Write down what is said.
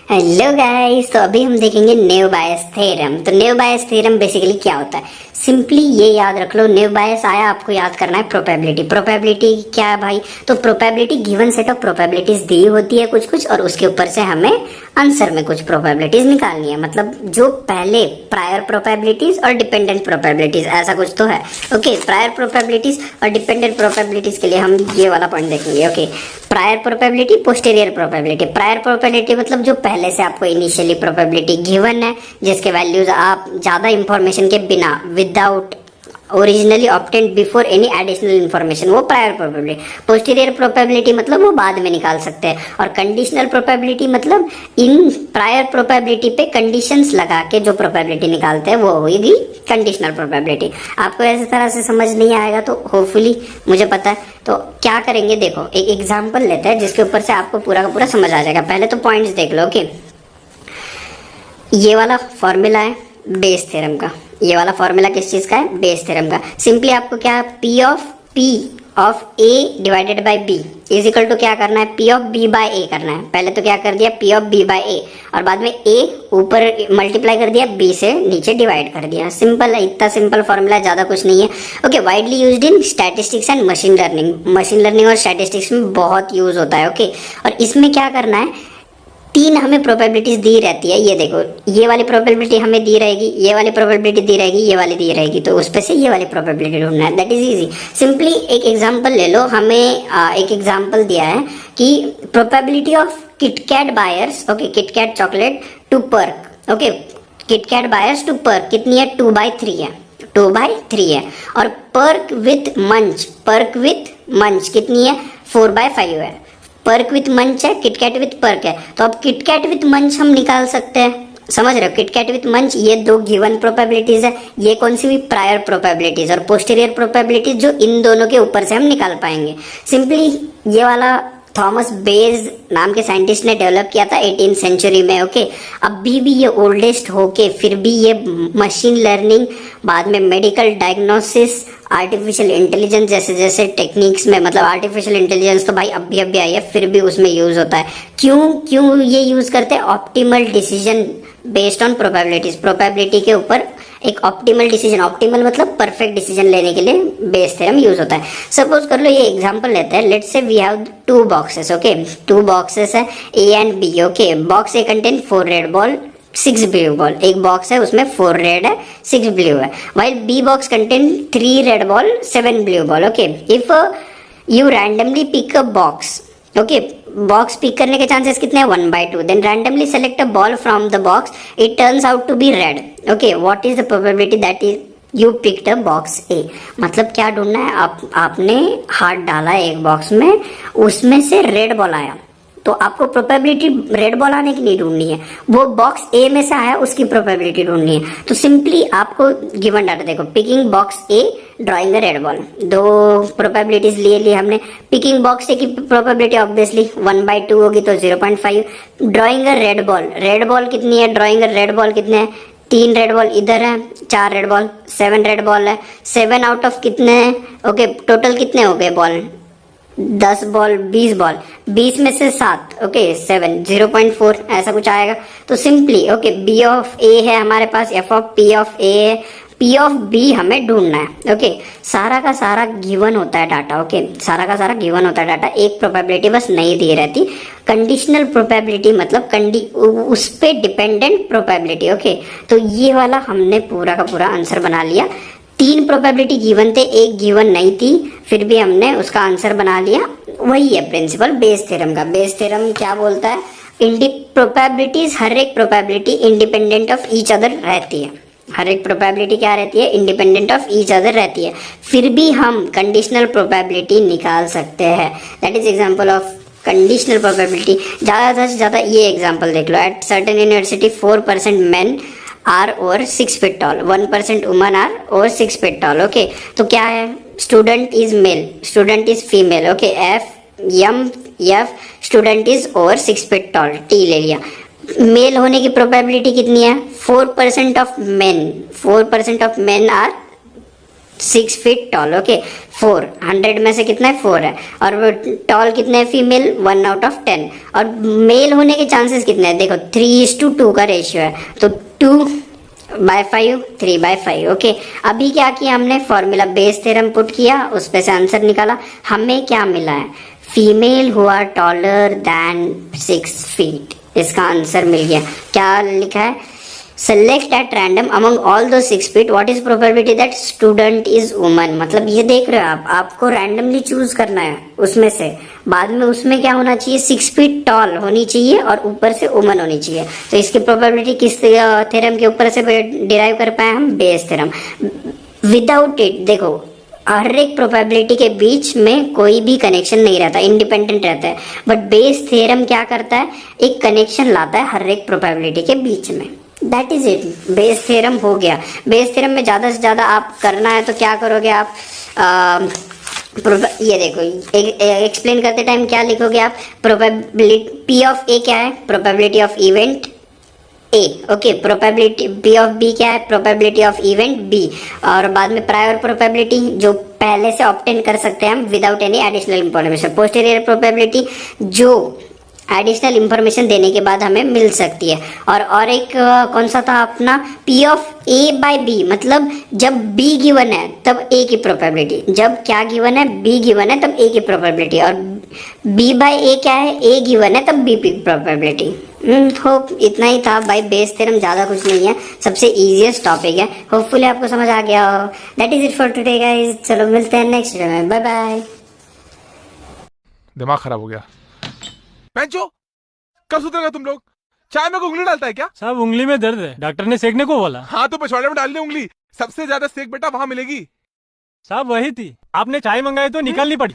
Hello guys, तो अभी हम देखेंगे नेव बायस थ्योरम। तो नेव बायस थ्योरम बेसिकली क्या होता है, सिंपली ये याद रख लो। नेव बायस आया, आपको याद करना है प्रोबेबिलिटी। प्रोबेबिलिटी क्या है भाई, तो probability given set of probabilities दी होती है कुछ कुछ, और उसके ऊपर से हमें आंसर में कुछ प्रोबेबिलिटीज निकालनी है। मतलब जो पहले प्रायर प्रोबेबिलिटीज और डिपेंडेंट प्रोबेबिलिटीज, ऐसा कुछ तो है। ओके, प्रायर प्रोबेबिलिटीज और डिपेंडेंट प्रोबेबिलिटीज के लिए हम ये वाला पॉइंट देखेंगे। Okay, prior probability, posterior probability. Prior probability मतलब जो पहले से आपको इनिशियली प्रोबेबिलिटी गिवन है, जिसके वैल्यूज आप ज्यादा इंफॉर्मेशन के बिना, without originally obtained before any additional information, वो प्रायर प्रोबेबिलिटी। पोस्टीरियर प्रोबेबिलिटी मतलब वो बाद में निकाल सकते हैं। और कंडीशनल प्रोबेबिलिटी मतलब इन प्रायर प्रोबेबिलिटी पे कंडीशंस लगा के जो प्रोबेबिलिटी निकालते हैं वो होगी कंडीशनल प्रोबेबिलिटी। आपको ऐसी तरह से समझ नहीं आएगा तो होपफुली, मुझे पता है। तो क्या करेंगे, देखो एक एग्जाम्पल लेते हैं जिसके ऊपर से आपको पूरा का पूरा समझ आ जाएगा। पहले तो पॉइंट्स देख लो। ओके, ये वाला फॉर्मूला है बेस थ्योरम का। ये वाला फॉर्मूला किस चीज का है, बेस थ्योरम का। सिंपली आपको क्या, P of A divided by B is equal to क्या करना है, P of B by A करना है। पहले तो क्या कर दिया, P of B by A, और बाद में ए ऊपर मल्टीप्लाई कर दिया, बी से नीचे डिवाइड कर दिया। सिंपल है, इतना सिंपल फॉर्मूला, ज्यादा कुछ नहीं है। Okay, widely used in statistics and machine learning. Machine learning और स्टैटिस्टिक्स में बहुत यूज होता है। ओके, और इसमें क्या करना है, तीन हमें प्रोबेबिलिटीज दी रहती है। ये देखो, ये वाली प्रोबेबिलिटी हमें दी रहेगी, ये वाली प्रोबेबिलिटी दी रहेगी, ये वाली दी रहेगी, तो उस पे से ये वाली प्रोबेबिलिटी ढूंढना है। That is easy. सिंपली एक एग्जांपल ले लो। हमें एक एग्जांपल दिया है कि probability of KitKat buyers, okay, KitKat chocolate to perk. Okay, KitKat buyers to perk कितनी है, 2/3 है, 2/3 है। और पर्क विथ मंच कितनी है, 4/5 है। पर्क विथ मंच है, किटकैट विथ पर्क है। तो अब किटकैट विथ मंच हम निकाल सकते हैं, समझ रहे हो। किटकैट विथ मंच, ये दो गिवन प्रोबेबिलिटीज है। ये कौन सी भी, प्रायर प्रोबेबिलिटीज और पोस्टीरियर प्रोबेबिलिटीज, जो इन दोनों के ऊपर से हम निकाल पाएंगे। सिंपली ये वाला थॉमस बेज नाम के साइंटिस्ट ने डेवलप किया था 18th सेंचुरी में। ओके, अभी भी ये ओल्डेस्ट होके फिर भी ये मशीन लर्निंग, बाद में मेडिकल डायग्नोसिस, आर्टिफिशियल इंटेलिजेंस जैसे जैसे टेक्निक्स में, मतलब आर्टिफिशियल इंटेलिजेंस तो भाई अभी अभी आई है, फिर भी उसमें यूज होता है। क्यों ये यूज करते हैं, optimal decision based on probabilities. Probability के ऊपर एक ऑप्टिमल डिसीजन, ऑप्टिमल मतलब परफेक्ट डिसीजन लेने के लिए बेस थ्योरम यूज होता है। सपोज कर लो, ये एग्जांपल लेते हैं। Let's say we have 2 boxes. Okay, 2 boxes है A and B. Okay, box A contain 4 red ball, 6 blue ball. एक बॉक्स है उसमें 4 रेड है, 6 ब्लू है। While B box contain 3 red ball, 7 blue ball. Okay, if you randomly pick a box, okay, box pick करने के chances कितने हैं, 1/2। Then randomly select a ball from the box, it turns out to be red. Okay, what is the probability that is you picked a box A. मतलब क्या ढूंढना है, आपने हाथ डाला एक बॉक्स में, उसमें से रेड बॉल आया, तो आपको प्रोबेबिलिटी रेड बॉल आने की नहीं ढूंढनी है, वो बॉक्स ए में से आया उसकी प्रोबेबिलिटी ढूंढनी है। तो सिंपली आपको गिवन डाटा देखो, picking box A, drawing the red ball. 2 probabilities ले ली हमने। पिकिंग बॉक्स ए की प्रोबेबिलिटी ऑब्वियसली 1/2 होगी, तो 0.5। Drawing a red ball, red ball कितनी है, ड्रॉइंग अ रेड बॉल कितने हैं, 3 रेड बॉल इधर है, 4 रेड बॉल, 7 रेड बॉल है। 7 आउट ऑफ कितने हैं, ओके, टोटल कितने हो गए बॉल, 10 बॉल, 20 बॉल, 20 में से 7, ओके, 7, 0.4 ऐसा कुछ आएगा। तो सिंपली ओके, बी ऑफ ए है हमारे पास, एफ ऑफ पी ऑफ ए है, पी ऑफ बी हमें ढूंढना है। ओके, सारा का सारा गिवन होता है डाटा। ओके, सारा का सारा गिवन होता है डाटा, एक प्रोबेबिलिटी बस नहीं दी रहती। कंडीशनल प्रोबेबिलिटी मतलब उस पे डिपेंडेंट प्रोबेबिलिटी। ओके, तो ये वाला हमने पूरा का पूरा आंसर बना लिया। 3 प्रोबेबिलिटी गिवन थे, एक गिवन नहीं थी, फिर भी हमने उसका आंसर बना लिया। वही है प्रिंसिपल बेस थ्योरम का। बेस थ्योरम क्या बोलता है, प्रोबेबिलिटीज, हर एक probability independent of each other रहती है। हर एक प्रोबेबिलिटी क्या रहती है, इंडिपेंडेंट ऑफ ईच अदर रहती है, फिर भी हम कंडीशनल प्रोबेबिलिटी निकाल सकते हैं। That is example of conditional probability. ज्यादा से ज्यादा ये एग्जांपल देख लो, at certain university 4% men are और 6 फीट टॉल, 1% वुमन आर और 6 फीट टॉल। ओके, तो क्या है, student is male, student is female. Okay, F student is और 6 फीट टॉल, टी ले लिया। मेल होने की प्रोबेबिलिटी कितनी है, 4% of men, 4% of men are 6 feet tall, okay. 400 में से कितना है 4 है, और वो टॉल कितने है फीमेल 1 आउट ऑफ 10, और मेल होने के चांसेस कितने हैं, देखो 3:2 का रेशियो है, तो 2/5 3/5, ओके। अभी क्या किया हमने, फॉर्मूला बेस थ्योरम पुट किया, उस पे से आंसर निकाला, हमें क्या मिला है, फीमेल हुआ टॉलर देन 6 फीट, इसका आंसर मिल गया। क्या लिखा है, select at random among all दो 6 feet what is probability that student is woman. मतलब ये देख रहे हो आप, आपको रैंडमली चूज करना है उसमें से, बाद में उसमें क्या होना चाहिए, 6 फीट टॉल होनी चाहिए और ऊपर से वुमन होनी चाहिए। तो इसकी प्रोबेबिलिटी किस थ्योरम के ऊपर से डिराइव कर पाए हम, बेस थ्योरम। विदाउट इट देखो हर एक प्रोबेबिलिटी के बीच में कोई भी कनेक्शन नहीं रहता, इंडिपेंडेंट रहता है, बट बेस थ्योरम क्या करता है, एक कनेक्शन लाता है हर एक प्रोबेबिलिटी के बीच में। That is it, Bayes theorem हो गया। बेस थ्योरम में ज़्यादा से ज़्यादा आप करना है तो क्या करोगे आप, ये देखो एक्सप्लेन करते टाइम क्या लिखोगे आप, प्रोबेबिलिटी पी ऑफ ए क्या है, probability of event A, okay. Probability P of B क्या है, प्रोबेबिलिटी ऑफ इवेंट बी, और बाद में प्रायर प्रोबेबिलिटी जो पहले से ऑब्टेन कर सकते हैं हम without any additional information, posterior probability जो एडिशनल इंफॉर्मेशन देने के बाद हमें मिल सकती है, और एक कौन सा था अपना, P of A by B, मतलब जब बी गिवन है तब ए की प्रोबेबिलिटी, जब क्या गिवन है, बी गिवन है तब ए की प्रोबेबिलिटी, और बी बाय ए क्या है, ए गिवन है तब बी की प्रोबेबिलिटी। होप इतना ही था भाई, बेस थ्योरम ज़्यादा कुछ नहीं है, सबसे इजीएस्ट टॉपिक है। होपफुली आपको समझ आ गया हो। That is it for today guys, चलो मिलते हैं नेक्स्ट वीडियो में, बाय बाय। दिमाग खराब हो गया। बेंचो, कब सुधरेगा तुम लोग? चाय में कोई उंगली डालता है क्या? साहब उंगली में दर्द है, डॉक्टर ने सेकने को बोला। हाँ तो पिछवाड़े में डाल दे उंगली, सबसे ज्यादा सेक बेटा वहां मिलेगी। साहब वही थी, आपने चाय मंगाई तो निकालनी पड़ी।